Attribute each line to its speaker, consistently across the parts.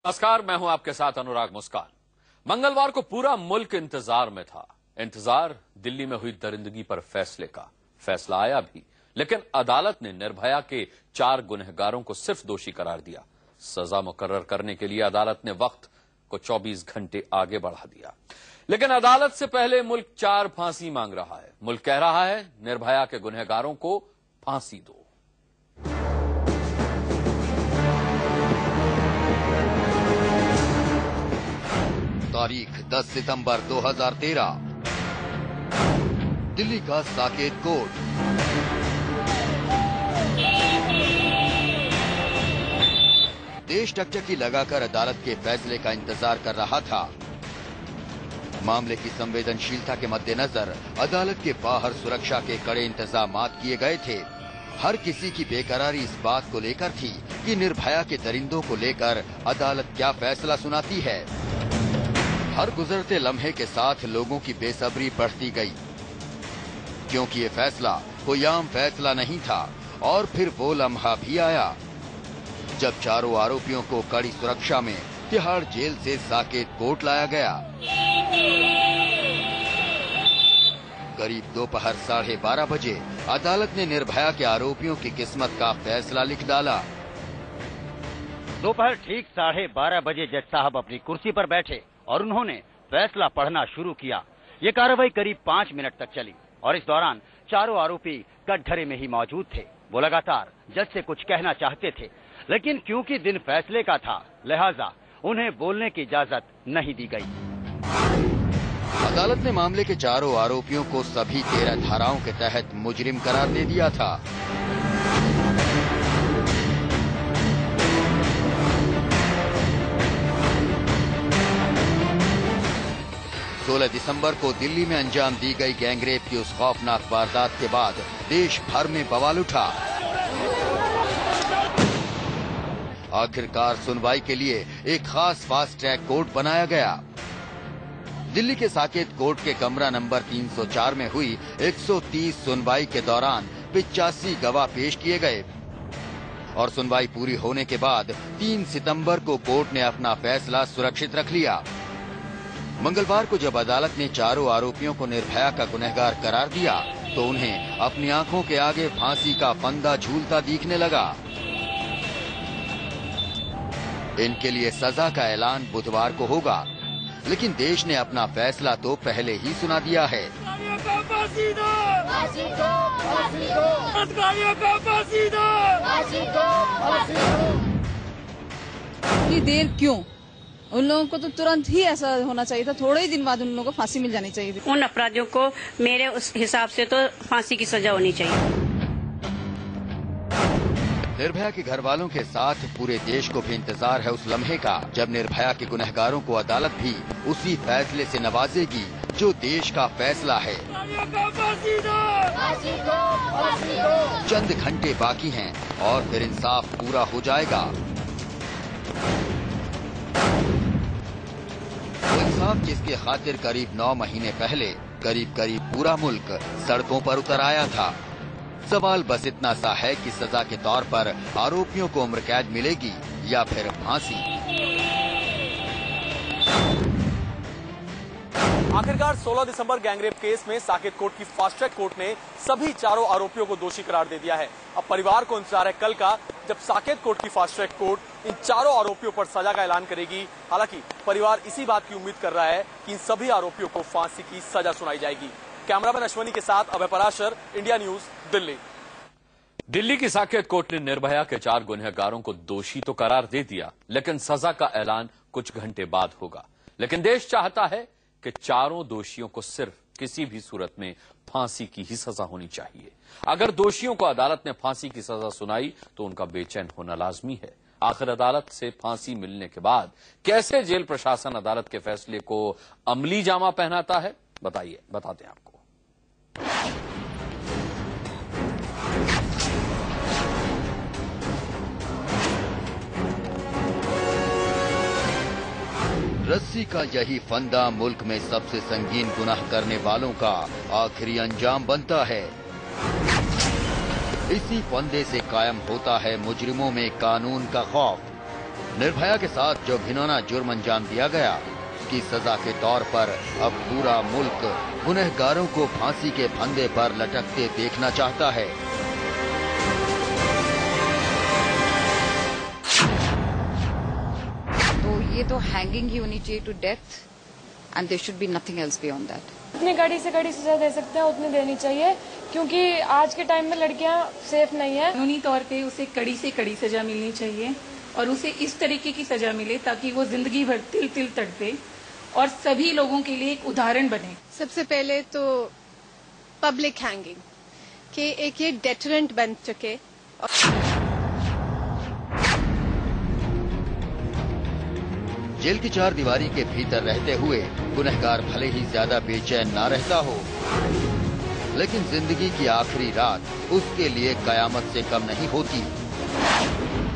Speaker 1: नमस्कार, मैं हूं आपके साथ अनुराग मुस्कान। मंगलवार को पूरा मुल्क इंतजार में था। इंतजार दिल्ली में हुई दरिंदगी पर फैसले का। फैसला आया भी, लेकिन अदालत ने निर्भया के 4 गुनहगारों को सिर्फ दोषी करार दिया। सजा मुकर्रर करने के लिए अदालत ने वक्त को 24 घंटे आगे बढ़ा दिया। लेकिन अदालत से पहले मुल्क 4 फांसी मांग रहा है। मुल्क कह रहा है, निर्भया के गुनहगारों को फांसी दो।
Speaker 2: तारीख 10 सितंबर 2013। दिल्ली का साकेत कोर्ट। देश टकटकी लगाकर अदालत के फैसले का इंतजार कर रहा था। मामले की संवेदनशीलता के मद्देनजर अदालत के बाहर सुरक्षा के कड़े इंतजामात किए गए थे। हर किसी की बेकरारी इस बात को लेकर थी कि निर्भया के दरिंदों को लेकर अदालत क्या फैसला सुनाती है। हर गुजरते लम्हे के साथ लोगों की बेसब्री बढ़ती गई, क्योंकि ये फैसला कोई आम फैसला नहीं था। और फिर वो लम्हा भी आया जब चारों आरोपियों को कड़ी सुरक्षा में तिहाड़ जेल से साकेत कोर्ट लाया गया। करीब दोपहर 12:30 बजे अदालत ने निर्भया के आरोपियों की किस्मत का फैसला लिख डाला।
Speaker 3: दोपहर ठीक 12:30 बजे जज साहब अपनी कुर्सी पर बैठे और उन्होंने फैसला पढ़ना शुरू किया। ये कार्रवाई करीब 5 मिनट तक चली और इस दौरान चारों आरोपी कटघरे में ही मौजूद थे। वो लगातार जज से कुछ कहना चाहते थे, लेकिन क्योंकि दिन फैसले का था, लिहाजा उन्हें बोलने की इजाजत नहीं दी गई।
Speaker 2: अदालत ने मामले के चारों आरोपियों को सभी 13 धाराओं के तहत मुजरिम करार दे दिया था। 16 दिसंबर को दिल्ली में अंजाम दी गई गैंगरेप की उस खौफनाक वारदात के बाद देश भर में बवाल उठा। आखिरकार सुनवाई के लिए एक खास फास्ट ट्रैक कोर्ट बनाया गया। दिल्ली के साकेत कोर्ट के कमरा नंबर 304 में हुई 130 सुनवाई के दौरान 85 गवाह पेश किए गए और सुनवाई पूरी होने के बाद 3 सितंबर को कोर्ट ने अपना फैसला सुरक्षित रख लिया। मंगलवार को जब अदालत ने चारों आरोपियों को निर्भया का गुनहगार करार दिया, तो उन्हें अपनी आंखों के आगे फांसी का फंदा झूलता दिखने लगा। इनके लिए सजा का ऐलान बुधवार को होगा, लेकिन देश ने अपना फैसला तो पहले ही सुना दिया है।
Speaker 4: इतनी देर क्यों? उन लोगों को तो तुरंत ही ऐसा होना चाहिए था, थोड़े ही दिन बाद उन लोगों को फांसी मिल जानी चाहिए थी।
Speaker 5: उन अपराधियों को मेरे उस हिसाब से तो फांसी की सजा होनी चाहिए।
Speaker 2: निर्भया के घर वालों के साथ पूरे देश को भी इंतजार है उस लम्हे का जब निर्भया के गुनहगारों को अदालत भी उसी फैसले से नवाजेगी जो देश का फैसला है। चंद घंटे बाकी हैं और फिर इंसाफ पूरा हो जाएगा। वो इंसाफ जिसके खातिर करीब 9 महीने पहले करीब पूरा मुल्क सड़कों पर उतर आया था। सवाल बस इतना सा है कि सजा के तौर पर आरोपियों को उम्र कैद मिलेगी या फिर फांसी।
Speaker 6: आखिरकार 16 दिसंबर गैंगरेप केस में साकेत कोर्ट की फास्ट ट्रैक कोर्ट ने सभी चारों आरोपियों को दोषी करार दे दिया है। अब परिवार को इंतजार है कल का, जब साकेत कोर्ट की फास्ट ट्रैक कोर्ट इन चारों आरोपियों पर सजा का ऐलान करेगी। हालांकि परिवार इसी बात की उम्मीद कर रहा है कि इन सभी आरोपियों को फांसी की सजा सुनाई जाएगी। कैमरामैन अश्वनी के साथ अभय पराशर, इंडिया न्यूज, दिल्ली।
Speaker 1: दिल्ली की साकेत कोर्ट ने निर्भया के 4 गुनहगारों को दोषी तो करार दे दिया, लेकिन सजा का ऐलान कुछ घंटे बाद होगा। लेकिन देश चाहता है कि चारों दोषियों को सिर्फ किसी भी सूरत में फांसी की ही सजा होनी चाहिए। अगर दोषियों को अदालत ने फांसी की सजा सुनाई तो उनका बेचैन होना लाजमी है। आखिर अदालत से फांसी मिलने के बाद कैसे जेल प्रशासन अदालत के फैसले को अमली जामा पहनाता है, बताते हैं आपको।
Speaker 2: रस्सी का यही फंदा मुल्क में सबसे संगीन गुनाह करने वालों का आखिरी अंजाम बनता है। इसी फंदे से कायम होता है मुजरिमों में कानून का खौफ। निर्भया के साथ जो घिनौना जुर्म अंजाम दिया गया, की सजा के तौर पर अब पूरा मुल्क गुनहगारों को फांसी के फंदे पर लटकते देखना चाहता है।
Speaker 7: तो ये तो हैंगिंग ही होनी चाहिए to death and there should be nothing else beyond that.
Speaker 8: जितनी कड़ी से कड़ी सजा दे सकते हैं उतनी देनी चाहिए, क्योंकि आज के टाइम में लड़कियां सेफ नहीं है।
Speaker 9: कानूनी तौर पे उसे कड़ी से कड़ी सजा मिलनी चाहिए और उसे इस तरीके की सजा मिले ताकि वो जिंदगी भर तिल तिल तड़पे और सभी लोगों के लिए एक उदाहरण बने।
Speaker 8: सबसे पहले तो पब्लिक हैंगिंग कि एक ये डेटरेंट बन चुके।
Speaker 2: जेल की चार दीवारी के भीतर रहते हुए गुनहगार भले ही ज्यादा बेचैन ना रहता हो, लेकिन जिंदगी की आखिरी रात उसके लिए कयामत से कम नहीं होती।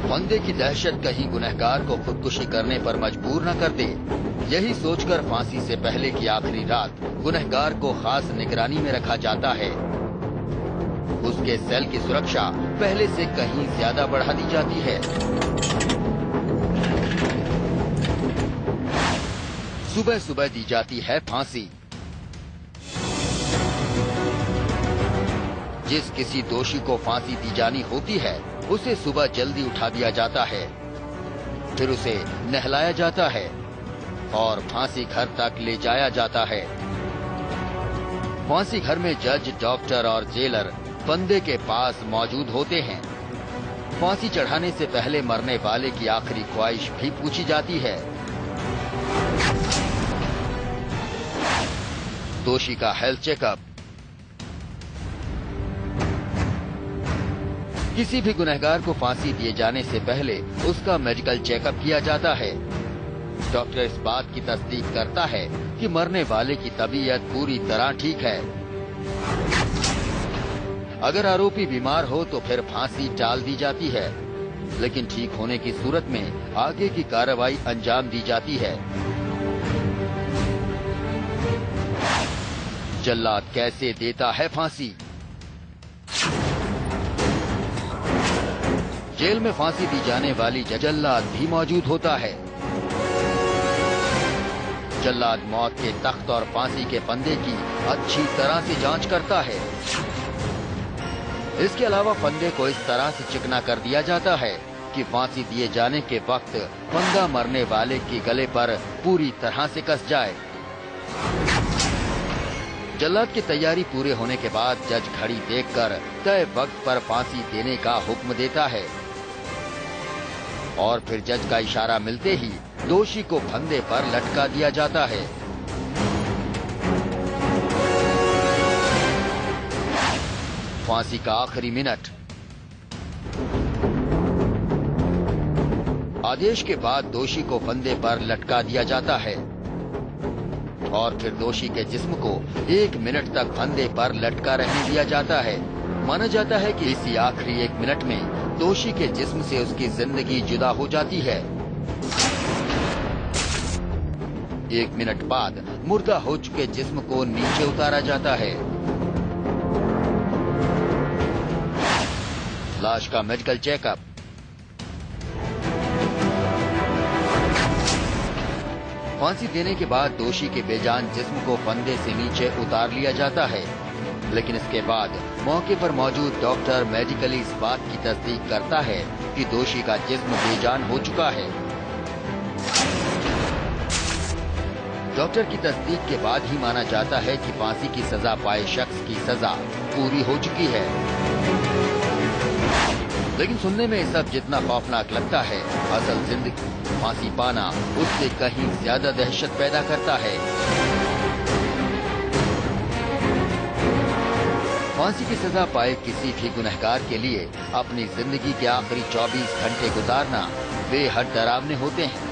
Speaker 2: फंदे की दहशत कहीं गुनहगार को खुदकुशी करने पर मजबूर न कर दे, यही सोचकर फांसी से पहले की आखिरी रात गुनहगार को खास निगरानी में रखा जाता है। उसके सेल की सुरक्षा पहले से कहीं ज्यादा बढ़ा दी जाती है। सुबह सुबह दी जाती है फांसी। जिस किसी दोषी को फांसी दी जानी होती है उसे सुबह जल्दी उठा दिया जाता है, फिर उसे नहलाया जाता है और फांसी घर तक ले जाया जाता है। फांसी घर में जज, डॉक्टर और जेलर फंदे के पास मौजूद होते हैं। फांसी चढ़ाने से पहले मरने वाले की आखिरी ख्वाहिश भी पूछी जाती है। दोषी का हेल्थ चेकअप। किसी भी गुनहगार को फांसी दिए जाने से पहले उसका मेडिकल चेकअप किया जाता है। डॉक्टर इस बात की तस्दीक करता है कि मरने वाले की तबीयत पूरी तरह ठीक है। अगर आरोपी बीमार हो तो फिर फांसी टाल दी जाती है, लेकिन ठीक होने की सूरत में आगे की कार्रवाई अंजाम दी जाती है। जल्लाद कैसे देता है फांसी? जेल में फांसी दी जाने वाली जल्लाद भी मौजूद होता है। जल्लाद मौत के तख्त और फांसी के फंदे की अच्छी तरह से जांच करता है। इसके अलावा फंदे को इस तरह से चिकना कर दिया जाता है कि फांसी दिए जाने के वक्त फंदा मरने वाले के गले पर पूरी तरह से कस जाए। जल्लाद की तैयारी पूरे होने के बाद जज घड़ी देखकर तय वक्त पर फांसी देने का हुक्म देता है और फिर जज का इशारा मिलते ही दोषी को फंदे पर लटका दिया जाता है। फांसी का आखिरी मिनट। आदेश के बाद दोषी को फंदे पर लटका दिया जाता है और फिर दोषी के जिस्म को 1 मिनट तक फंदे पर लटका रहने दिया जाता है। माना जाता है कि इसी आखिरी 1 मिनट में दोषी के जिस्म से उसकी जिंदगी जुदा हो जाती है। 1 मिनट बाद मुर्दा हो चुके जिस्म को नीचे उतारा जाता है। लाश का मेडिकल चेकअप। फांसी देने के बाद दोषी के बेजान जिस्म को फंदे से नीचे उतार लिया जाता है, लेकिन इसके बाद मौके पर मौजूद डॉक्टर मेडिकली इस बात की तस्दीक करता है कि दोषी का जिस्म बेजान हो चुका है। डॉक्टर की तस्दीक के बाद ही माना जाता है कि फांसी की सजा पाए शख्स की सजा पूरी हो चुकी है। लेकिन सुनने में सब जितना खौफनाक लगता है, असल जिंदगी फांसी पाना उससे कहीं ज्यादा दहशत पैदा करता है। फांसी की सजा पाए किसी भी गुनहगार के लिए अपनी जिंदगी के आखिरी 24 घंटे गुजारना बेहद डरावने होते हैं।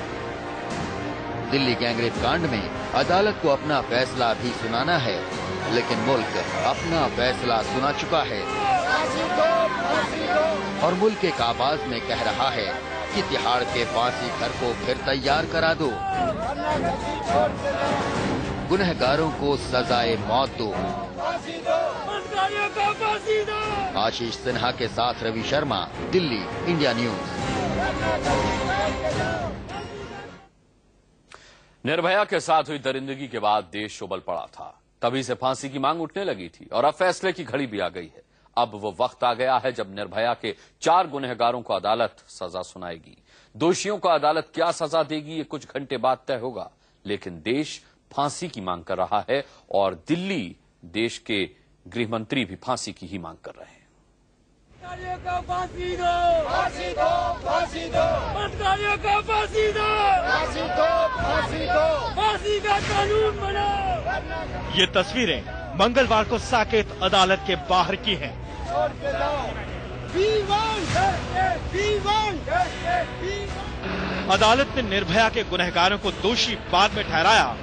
Speaker 2: दिल्ली गैंगरेप कांड में अदालत को अपना फैसला भी सुनाना है, लेकिन मुल्क अपना फैसला सुना चुका है और मुल्क एक आवाज में कह रहा है कि तिहाड़ के फांसी घर को फिर तैयार करा दो, गुनहगारों को सजाए मौत दो। आशीष सिन्हा के साथ रवि शर्मा, दिल्ली, इंडिया न्यूज।
Speaker 1: निर्भया के साथ हुई दरिंदगी के बाद देश उबल पड़ा था। तभी से फांसी की मांग उठने लगी थी और अब फैसले की घड़ी भी आ गई है। अब वो वक्त आ गया है जब निर्भया के 4 गुनहगारों को अदालत सजा सुनाएगी। दोषियों को अदालत क्या सजा देगी ये कुछ घंटे बाद तय होगा, लेकिन देश फांसी की मांग कर रहा है और दिल्ली देश के गृह मंत्री भी फांसी की ही मांग कर रहे हैं।
Speaker 10: फांसी दो, फांसी दो, फांसी दो, बदकारियों को फांसी दो, फांसी दो, फांसी दो, फांसी का कानून बनाओ।
Speaker 11: ये तस्वीरें मंगलवार को साकेत अदालत के बाहर की हैं। अदालत ने निर्भया के गुनहगारों को दोषी बाद में ठहराया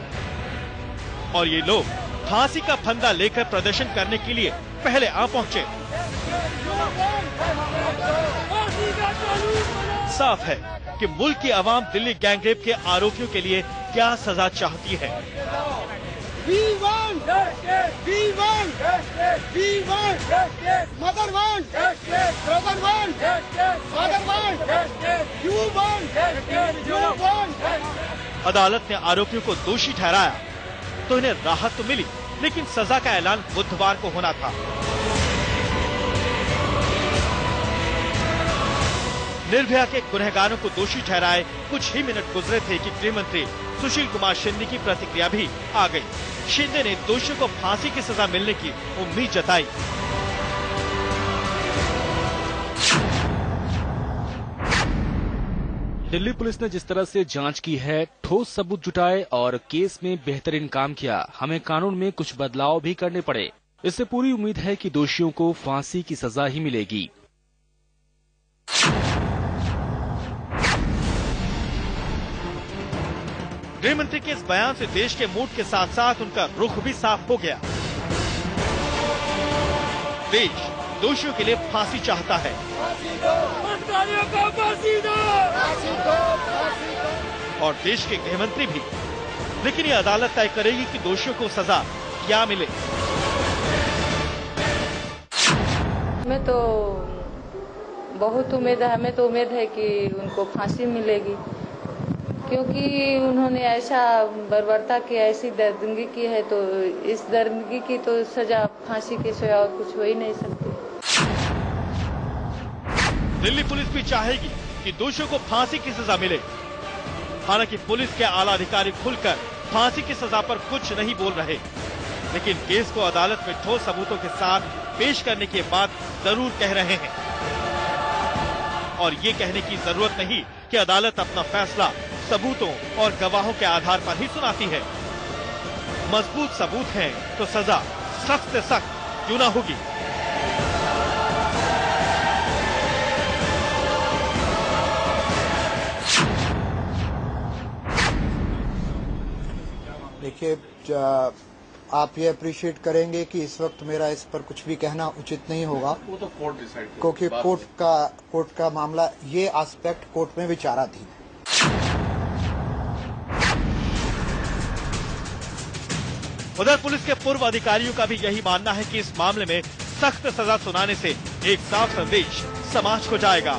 Speaker 11: और ये लोग फांसी का फंदा लेकर प्रदर्शन करने के लिए पहले आ पहुंचे। साफ है कि मुल्क की आवाम दिल्ली गैंगरेप के आरोपियों के लिए क्या सजा चाहती है। अदालत ने आरोपियों को दोषी ठहराया तो इन्हें राहत तो मिली, लेकिन सजा का ऐलान बुधवार को होना था। निर्भया के गुनहगारों को दोषी ठहराए कुछ ही मिनट गुजरे थे कि गृह मंत्री सुशील कुमार शिंदे की प्रतिक्रिया भी आ गई। शिंदे ने दोषियों को फांसी की सजा मिलने की उम्मीद जताई।
Speaker 12: दिल्ली पुलिस ने जिस तरह से जांच की है, ठोस सबूत जुटाए और केस में बेहतरीन काम किया, हमें कानून में कुछ बदलाव भी करने पड़े। इससे पूरी उम्मीद है कि दोषियों को फांसी की सजा ही मिलेगी।
Speaker 11: गृह मंत्री के इस बयान से देश के मूड के साथ साथ उनका रुख भी साफ हो गया। देश दोषियों के लिए फांसी चाहता है और देश के गृह मंत्री भी, लेकिन ये अदालत तय करेगी कि दोषियों को सजा क्या मिले।
Speaker 13: हमें तो बहुत उम्मीद है, हमें तो उम्मीद है कि उनको फांसी मिलेगी, क्योंकि उन्होंने ऐसा बर्बरता की, ऐसी दर्दगी की है, तो इस दर्दगी की तो सजा फांसी के सिवा और कुछ हो ही नहीं सकती।
Speaker 11: दिल्ली पुलिस भी चाहेगी कि दोषियों को फांसी की सजा मिले। हालांकि पुलिस के आला अधिकारी खुलकर फांसी की सजा पर कुछ नहीं बोल रहे, लेकिन केस को अदालत में ठोस सबूतों के साथ पेश करने के बाद जरूर कह रहे हैं। और ये कहने की जरूरत नहीं कि अदालत अपना फैसला सबूतों और गवाहों के आधार पर ही सुनाती है। मजबूत सबूत हैं तो सजा सख्त से सख्त क्यों न होगी।
Speaker 14: देखिए, आप ये अप्रिशिएट करेंगे कि इस वक्त मेरा इस पर कुछ भी कहना उचित नहीं होगा,
Speaker 15: वो तो कोर्ट डिसाइड,
Speaker 14: क्योंकि कोर्ट का मामला, ये एस्पेक्ट कोर्ट में विचाराधीन है।
Speaker 11: उधर पुलिस के पूर्व अधिकारियों का भी यही मानना है कि इस मामले में सख्त सजा सुनाने से एक साफ संदेश समाज को जाएगा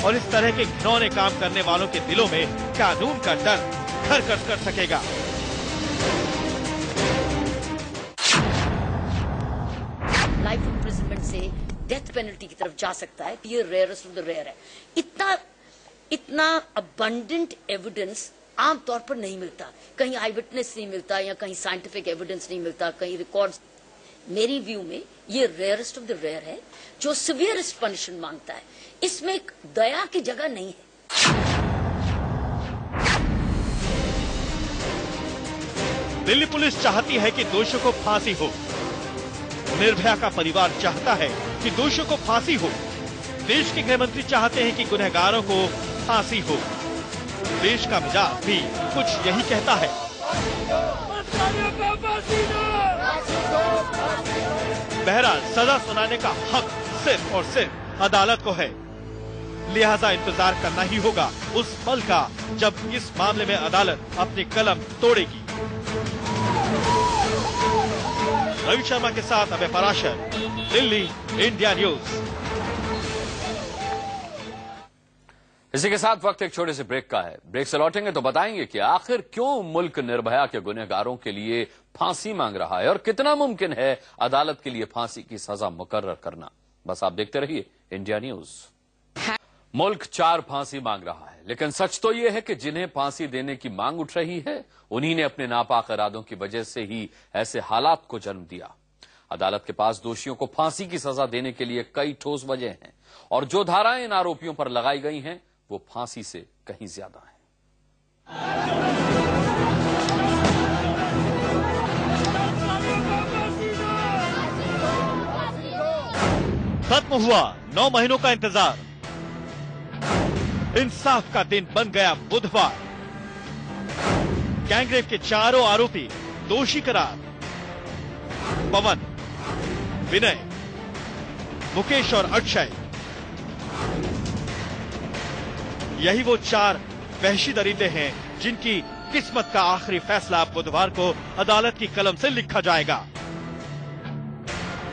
Speaker 11: और इस तरह के घिनौने काम करने वालों के दिलों में कानून का डर घर कर सकेगा।
Speaker 16: लाइफ इम्प्रिजनमेंट से डेथ पेनल्टी की तरफ जा सकता है। ये रेयरेस्ट ऑफ द रेयर है। इतना अबंडेंट एविडेंस आमतौर पर नहीं मिलता, कहीं आई विटनेस नहीं मिलता या कहीं साइंटिफिक एविडेंस नहीं मिलता, कहीं रिकॉर्ड्स। मेरी व्यू में ये रेयरेस्ट ऑफ द रेयर है जो सिवियरेस्ट पनिशमेंट मांगता है। इसमें एक दया की जगह नहीं है।
Speaker 11: दिल्ली पुलिस चाहती है कि दोषियों को फांसी हो। निर्भया का परिवार चाहता है कि दोषियों को फांसी हो। देश के गृह मंत्री चाहते हैं कि गुनहगारों को फांसी हो। देश का मिजाज भी कुछ यही कहता है। बहरहाल सजा सुनाने का हक सिर्फ और सिर्फ अदालत को है, लिहाजा इंतजार करना ही होगा उस पल का जब इस मामले में अदालत अपनी कलम तोड़ेगी। रवि शर्मा के साथ अभय पराशर, दिल्ली, इंडिया न्यूज।
Speaker 1: इसी के साथ वक्त एक छोटे से ब्रेक का है। ब्रेक से लौटेंगे तो बताएंगे कि आखिर क्यों मुल्क निर्भया के गुनहगारों के लिए फांसी मांग रहा है और कितना मुमकिन है अदालत के लिए फांसी की सजा मुकर्रर करना। बस आप देखते रहिए इंडिया न्यूज। मुल्क 4 फांसी मांग रहा है, लेकिन सच तो यह है कि जिन्हें फांसी देने की मांग उठ रही है उन्हीं ने अपने नापाक इरादों की वजह से ही ऐसे हालात को जन्म दिया। अदालत के पास दोषियों को फांसी की सजा देने के लिए कई ठोस वजह हैं और जो धाराएं इन आरोपियों पर लगाई गई हैं वो फांसी से कहीं ज्यादा है।
Speaker 11: खत्म हुआ 9 महीनों का इंतजार। इंसाफ का दिन बन गया बुधवार। गैंगरेप के 4 आरोपी दोषी करार। पवन, विनय, मुकेश और अक्षय, यही वो 4 वहशी दरिंदे हैं जिनकी किस्मत का आखिरी फैसला बुधवार को अदालत की कलम से लिखा जाएगा।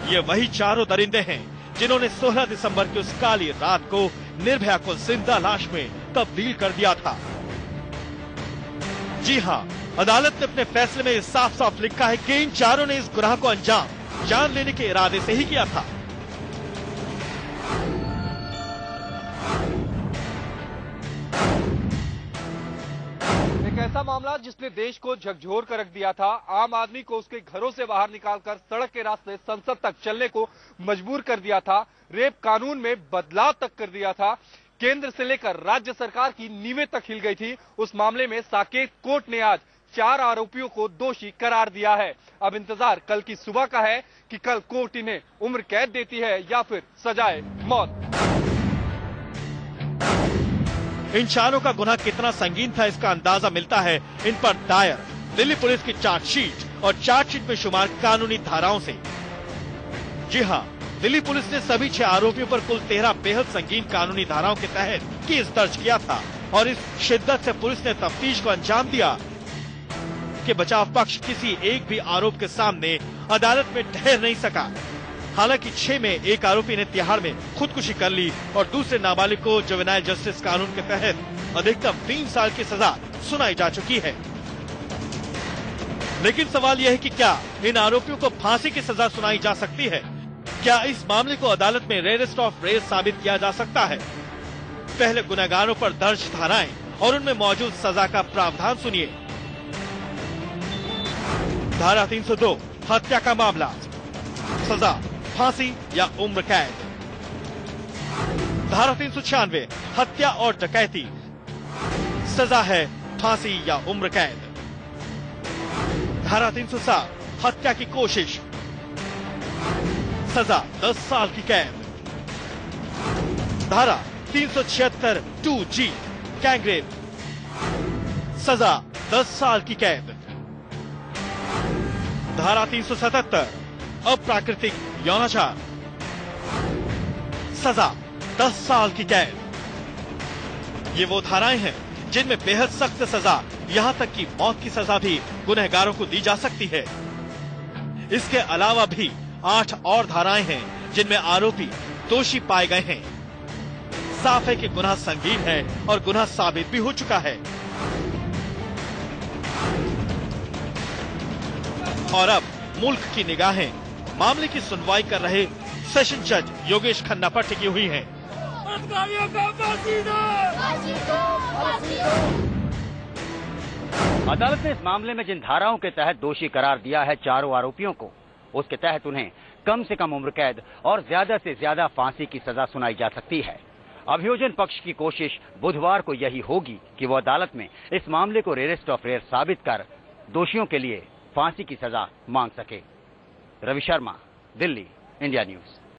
Speaker 11: ये वही 4 दरिंदे हैं जिन्होंने 16 दिसंबर की उस काली रात को निर्भया को जिंदा लाश में तब्दील कर दिया था। जी हां, अदालत ने अपने फैसले में साफ साफ लिखा है कि इन 4 ने इस गुनाह को अंजाम जान लेने के इरादे से ही किया था।
Speaker 6: एक ऐसा मामला जिसने देश को झकझोर कर रख दिया था। आम आदमी को उसके घरों से बाहर निकालकर सड़क के रास्ते संसद तक चलने को मजबूर कर दिया था। रेप कानून में बदलाव तक कर दिया था। केंद्र से लेकर राज्य सरकार की नींवें तक हिल गई थी। उस मामले में साकेत कोर्ट ने आज 4 आरोपियों को दोषी करार दिया है। अब इंतजार कल की सुबह का है कि कल कोर्ट इन्हें उम्र कैद देती है या फिर सजाए मौत।
Speaker 11: इन 4 का गुनाह कितना संगीन था इसका अंदाजा मिलता है इन पर दायर दिल्ली पुलिस की चार्जशीट और चार्जशीट में शुमार कानूनी धाराओं से। जी हां, दिल्ली पुलिस ने सभी 6 आरोपियों पर कुल 13 बेहद संगीन कानूनी धाराओं के तहत केस दर्ज किया था और इस शिद्दत से पुलिस ने तफ्तीश को अंजाम दिया कि बचाव पक्ष किसी एक भी आरोप के सामने अदालत में ठहर नहीं सका। हालांकि 6 में एक आरोपी ने तिहाड़ में खुदकुशी कर ली और दूसरे नाबालिग को जुवेनाइल जस्टिस कानून के तहत अधिकतम 3 साल की सजा सुनाई जा चुकी है। लेकिन सवाल यह है कि क्या इन आरोपियों को फांसी की सजा सुनाई जा सकती है? क्या इस मामले को अदालत में रेयरेस्ट ऑफ रेयर साबित किया जा सकता है? पहले गुनहगारों पर दर्ज धाराएं और उनमें मौजूद सजा का प्रावधान सुनिए। धारा 302 हत्या का मामला, सजा फांसी या उम्र कैद। धारा 396 हत्या और डकैती, सजा है फांसी या उम्र कैद। धारा 307 हत्या की कोशिश, सजा 10 साल की कैद। धारा 376 2G गैंगरेप, सजा 10 साल की कैद। धारा 377 अप्राकृतिक यौनाचार, सजा 10 साल की कैद। ये वो धाराएं हैं जिनमें बेहद सख्त सजा, यहां तक कि मौत की सजा भी गुनहगारों को दी जा सकती है। इसके अलावा भी 8 और धाराएं हैं जिनमें आरोपी दोषी पाए गए हैं। साफ है कि गुनाह संगीन है और गुनाह साबित भी हो चुका है। और अब मुल्क की निगाहें मामले की सुनवाई कर रहे सेशन जज योगेश खन्ना पर टिकी हुई हैं।
Speaker 3: अदालत ने इस मामले में जिन धाराओं के तहत दोषी करार दिया है 4 आरोपियों को, उसके तहत उन्हें कम से कम उम्र कैद और ज्यादा से ज्यादा फांसी की सजा सुनाई जा सकती है। अभियोजन पक्ष की कोशिश बुधवार को यही होगी कि वो अदालत में इस मामले को रेयरेस्ट ऑफ रेयर साबित कर दोषियों के लिए फांसी की सजा मांग सके। Ravi Sharma, Delhi, India news.